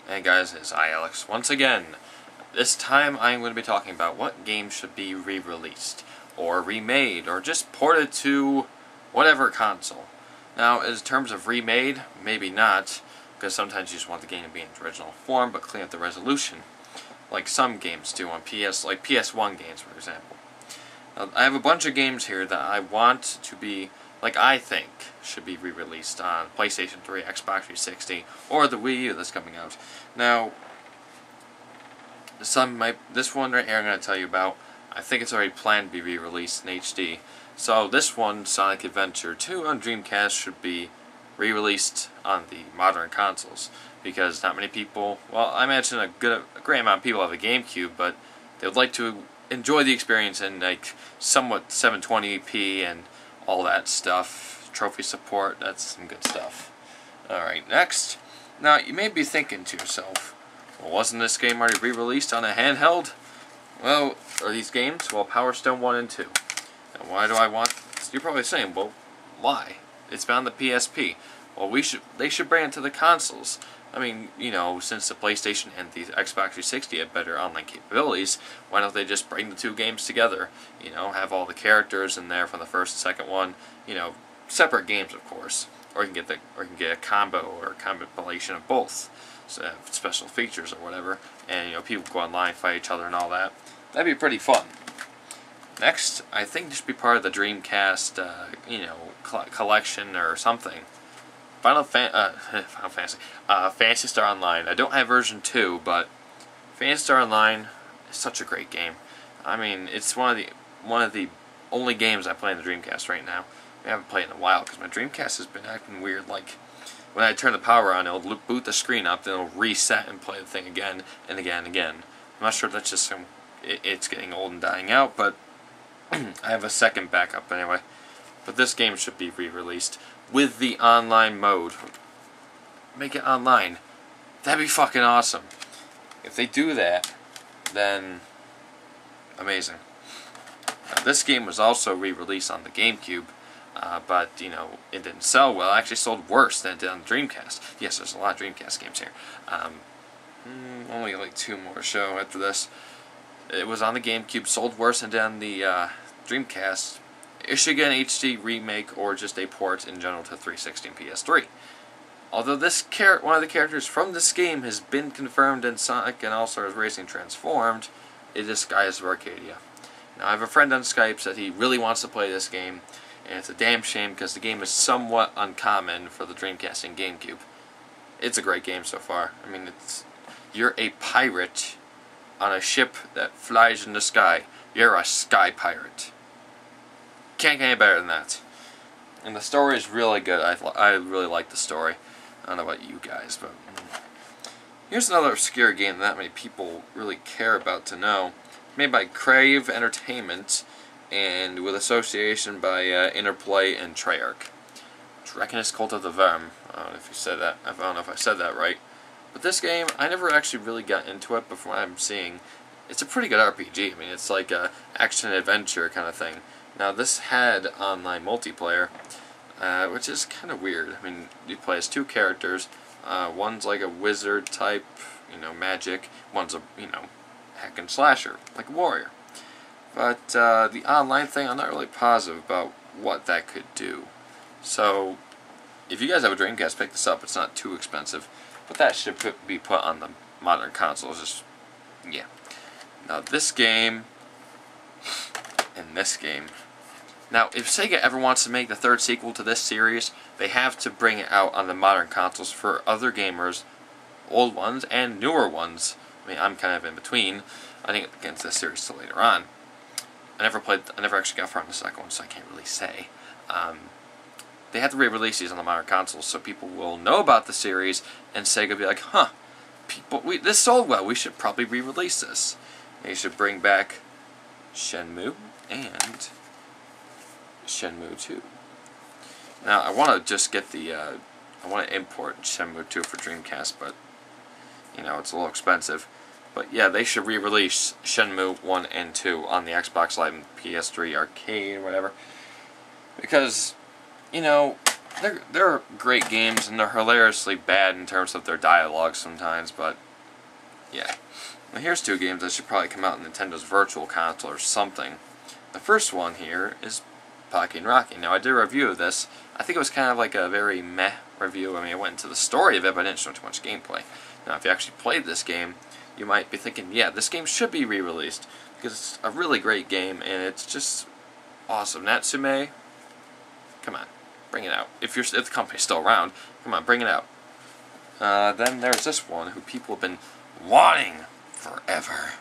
Hey guys, it's Alex once again. This time I'm going to be talking about what games should be re-released, or remade, or just ported to whatever console. Now, in terms of remade, maybe not, because sometimes you just want the game to be in its original form, but clean up the resolution, like some games do on like PS1 games, for example. Now, I have a bunch of games here that I want to be, like I think, should be re-released on PlayStation 3, Xbox 360, or the Wii U that's coming out. Now, this one right here I'm going to tell you about, I think it's already planned to be re-released in HD. So this one, Sonic Adventure 2 on Dreamcast, should be re-released on the modern consoles, because not many people, well, I imagine a great amount of people have a GameCube, but they would like to enjoy the experience in like somewhat 720p and all that stuff. Trophy support, that's some good stuff. Alright, next. Now, you may be thinking to yourself, well, wasn't this game already re-released on a handheld? Well, are these games? Well, Power Stone 1 and 2. And why do I want... You're probably saying, well, why? It's been on the PSP. Well, they should bring it to the consoles. I mean, you know, since the PlayStation and the Xbox 360 have better online capabilities, why don't they just bring the two games together? You know, have all the characters in there from the first and second one. You know, separate games, of course. Or you can get a combo or a compilation of both. So special features or whatever, and you know, people go online, fight each other and all that. That'd be pretty fun. Next, I think this should be part of the Dreamcast, you know, collection or something. Final Fantasy, Phantasy Star Online. I don't have version 2, but Phantasy Star Online is such a great game. I mean, it's one of the only games I play on the Dreamcast right now. I haven't played in a while because my Dreamcast has been acting weird. Like when I turn the power on, it'll boot the screen up, then it'll reset and play the thing again and again and again. I'm not sure if that's just it's getting old and dying out, but I have a second backup anyway. But this game should be re-released with the online mode. Make it online. That'd be fucking awesome. If they do that, then amazing. Now, this game was also re-released on the GameCube, but you know, it didn't sell well. It actually sold worse than it did on the Dreamcast. Yes, there's a lot of Dreamcast games here. Only like 2 more to show after this. It was on the GameCube, sold worse than it did on the Dreamcast. It should get an HD remake or just a port in general to 360 and PS3. Although one of the characters from this game has been confirmed in Sonic and All-Stars Racing Transformed, it is Skies of Arcadia. Now, I have a friend on Skype said he really wants to play this game, and it's a damn shame because the game is somewhat uncommon for the Dreamcast and GameCube. It's a great game so far. I mean, you're a pirate on a ship that flies in the sky. You're a sky pirate. Can't get any better than that. And the story is really good. I really like the story. I don't know about you guys, but here's another obscure game that not many people really care about to know. Made by Crave Entertainment and with association by Interplay and Treyarch. Draconis Cult of the Verm. I don't know if you said that. I don't know if I said that right. But this game, I never actually really got into it, but from what I'm seeing, it's a pretty good RPG. I mean, it's like a action-adventure kind of thing. Now, this had online multiplayer, which is kind of weird. I mean, you play as 2 characters. One's like a wizard type, you know, magic. One's a, you know, hack and slasher, like a warrior. But the online thing, I'm not really positive about what that could do. So, if you guys have a Dreamcast, pick this up. It's not too expensive. But that should be put on the modern consoles. Just, yeah. Now, this game and this game. Now, if Sega ever wants to make the 3rd sequel to this series, they have to bring it out on the modern consoles for other gamers, old ones and newer ones. I mean, I'm kind of in between. I didn't get into this series till later on. I never actually got far in the second one, so I can't really say. They have to re-release these on the modern consoles so people will know about the series, and Sega will be like, huh, this sold well, we should probably re-release this. They should bring back Shenmue and Shenmue 2. Now, I want to just get I want to import Shenmue 2 for Dreamcast, but, you know, it's a little expensive. But yeah, they should re-release Shenmue 1 and 2 on the Xbox Live and PS3 Arcade or whatever. Because, you know, they're great games, and they're hilariously bad in terms of their dialogue sometimes, but yeah. Now here's two games that should probably come out on Nintendo's Virtual Console or something. The first one here is Pocky and Rocky. Now I did a review of this. I think it was kind of like a very meh review. I mean, I went into the story of it, but I didn't show too much gameplay. Now if you actually played this game, you might be thinking, yeah, this game should be re-released, because it's a really great game, and it's just awesome. Natsume, come on, bring it out. If the company's still around, come on, bring it out. Then there's this one, who people have been wanting forever,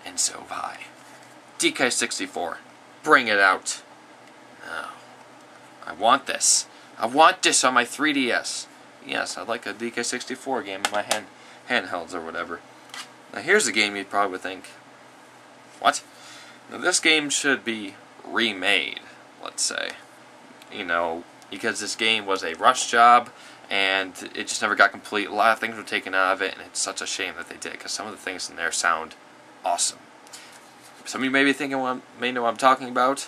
and so have I. DK64, bring it out. No. I want this. I want this on my 3DS. Yes, I'd like a DK64 game in my handhelds or whatever. Now here's a game you'd probably think, what? Now this game should be remade, let's say. You know, because this game was a rush job, and it just never got complete. A lot of things were taken out of it, and it's such a shame that they did, because some of the things in there sound awesome. Some of you may be thinking, may know what I'm talking about.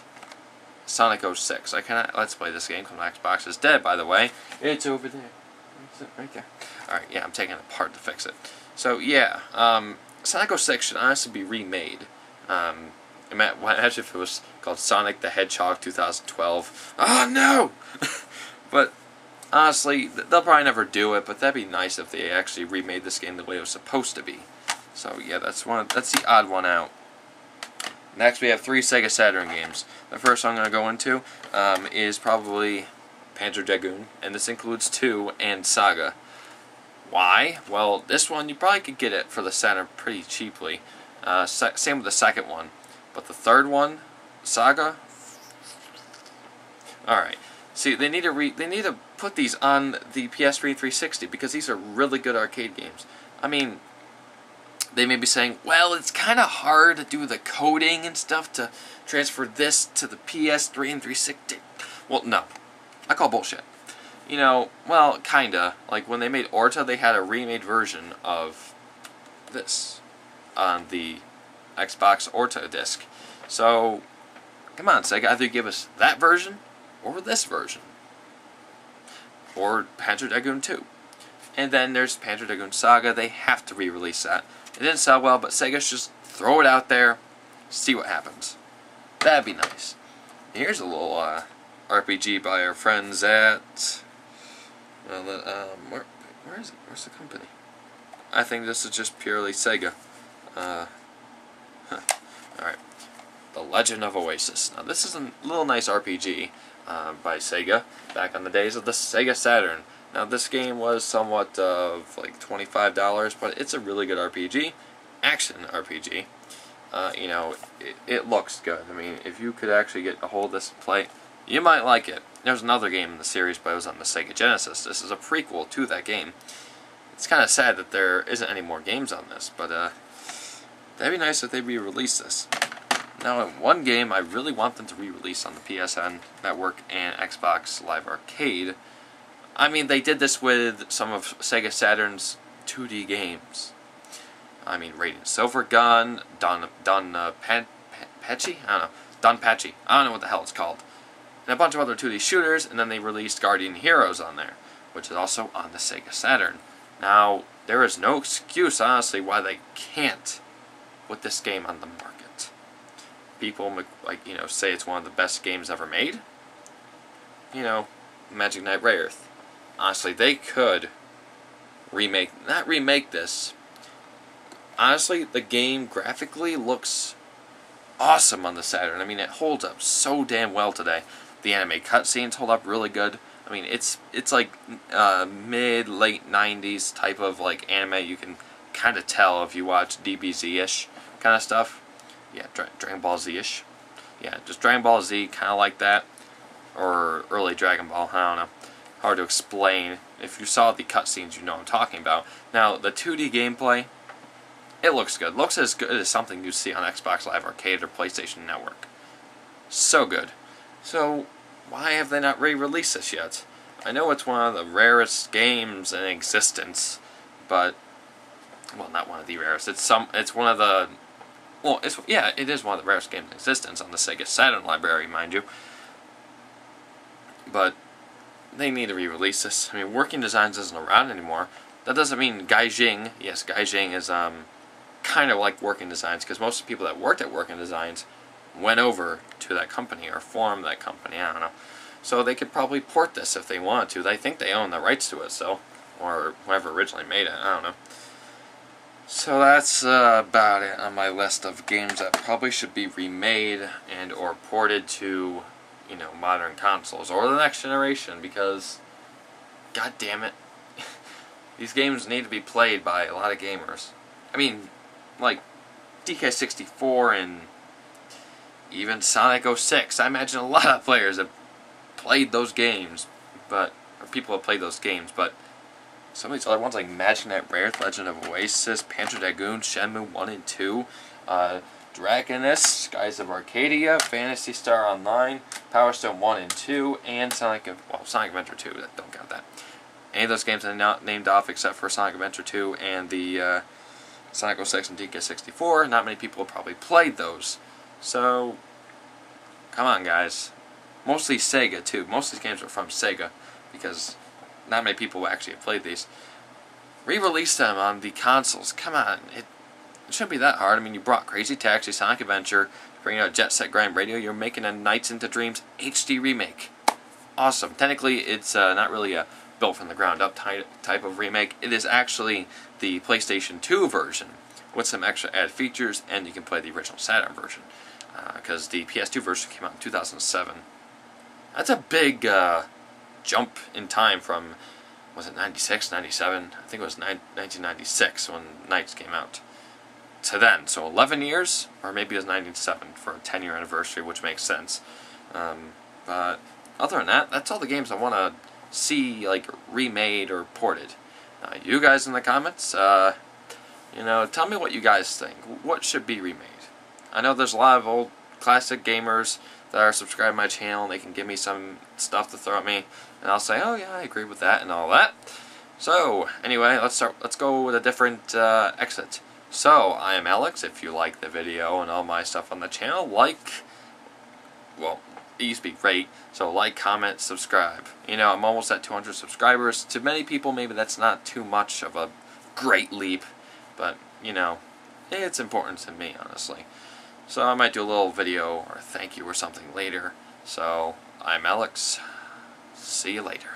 Sonic 06. I cannot let's play this game because my Xbox is dead, by the way. It's over there. It's right there. Alright, yeah, I'm taking it apart to fix it. So, yeah, Sonic 06 should honestly be remade. Imagine if it was called Sonic the Hedgehog 2012. Oh, no! But, honestly, they'll probably never do it, but that'd be nice if they actually remade this game the way it was supposed to be. So, yeah, that's the odd one out. Next, we have 3 Sega Saturn games. The first one I'm going to go into is probably Panzer Dragoon, and this includes 2 and Saga. Why? Well, this one, you probably could get it for the Saturn pretty cheaply. Same with the second one. But the third one, Saga? Alright. See, they need to put these on the PS3 and 360, because these are really good arcade games. I mean, they may be saying, well, it's kind of hard to do the coding and stuff to transfer this to the PS3 and 360. Well, no. I call bullshit. You know, well, kinda. Like, when they made Orta, they had a remade version of this on the Xbox Orta disc. So, come on, Sega, either give us that version or this version. Or Panzer Dragoon 2. And then there's Panzer Dragoon Saga. They have to re-release that. It didn't sell well, but Sega should just throw it out there, see what happens. That'd be nice. Here's a little RPG by our friends at... where is it? Where's the company? I think this is just purely Sega. Alright. The Legend of Oasis. Now this is a little nice RPG by Sega, back on the days of the Sega Saturn. Now this game was somewhat of like $25, but it's a really good RPG, action RPG. You know, it looks good. I mean, if you could actually get a hold of this and play, you might like it. There's another game in the series, but it was on the Sega Genesis. This is a prequel to that game. It's kind of sad that there isn't any more games on this, but that'd be nice if they re-release this. Now, in one game I really want them to re-release on the PSN Network and Xbox Live Arcade. I mean, they did this with some of Sega Saturn's 2D games. I mean, Radiant Silver Gun, Don Pachi? I don't know. Don Pachi. I don't know what the hell it's called. And a bunch of other 2D shooters, and then they released Guardian Heroes on there, which is also on the Sega Saturn. Now, there is no excuse, honestly, why they can't put this game on the market. People, like, you know, say it's one of the best games ever made. You know, Magic Knight Rayearth. Honestly, they could not remake this. Honestly, the game graphically looks awesome on the Saturn. I mean, it holds up so damn well today. The anime cutscenes hold up really good. I mean, it's like mid-late 90s type of like anime. You can kind of tell if you watch DBZ-ish kind of stuff. Yeah, Dragon Ball Z-ish. Yeah, just Dragon Ball Z, kind of like that. Or early Dragon Ball, I don't know. Hard to explain. If you saw the cutscenes, you know what I'm talking about. Now, the 2D gameplay, it looks good. Looks as good as something you'd see on Xbox Live Arcade or PlayStation Network. So good. So, why have they not re-released this yet? I know it's one of the rarest games in existence, but, well, not one of the rarest. It's one of the, well, it is one of the rarest games in existence on the Sega Saturn library, mind you. But they need to re-release this. I mean, Working Designs isn't around anymore. That doesn't mean Gaijin. Yes, Gaijin is kind of like Working Designs, because most of the people that worked at Working Designs went over to that company or formed that company. I don't know. So they could probably port this if they wanted to. They think they own the rights to it, so, or whoever originally made it. I don't know. So that's about it on my list of games that probably should be remade and or ported to, you know, modern consoles or the next generation, because god damn it, these games need to be played by a lot of gamers. I mean, like DK64 and even Sonic 06. I imagine a lot of players have played those games, or people have played those games, but some of these other ones like Magic Knight Rares, Legend of Oasis, Panzer Dragoon, Shenmue 1 and 2, Dragoness, Skies of Arcadia, Phantasy Star Online, Power Stone 1 and 2, and Sonic Adventure 2, don't count that. Any of those games are not named off except for Sonic Adventure 2 and the Sonic 06 and DK64. Not many people have probably played those. So, come on guys. Mostly Sega too. Most of these games are from Sega, because not many people actually have played these. Re-release them on the consoles. Come on, it shouldn't be that hard. I mean, you brought Crazy Taxi, Sonic Adventure, bringing out Jet Set Grind Radio. You're making a Nights into Dreams HD remake. Awesome. Technically, it's not really a built from the ground up type of remake. It is actually the PlayStation 2 version with some extra added features, and you can play the original Saturn version, because the PS2 version came out in 2007. That's a big jump in time from, was it 96, 97? I think it was 1996 when Nights came out, to then. So 11 years, or maybe it was 97 for a 10-year anniversary, which makes sense. But other than that, that's all the games I want to see like remade or ported. You guys in the comments, you know, tell me what you guys think. What should be remade? I know there's a lot of old classic gamers that are subscribed to my channel, and they can give me some stuff to throw at me, and I'll say, oh yeah, I agree with that and all that. So anyway, let's go with a different exit. So I am Alex. If you like the video and all my stuff on the channel, well, it used to be rate, so like, comment, subscribe. You know, I'm almost at 200 subscribers. To many people, maybe that's not too much of a great leap, but, you know, it's important to me, honestly. So I might do a little video or thank you or something later. So, I'm Alex. See you later.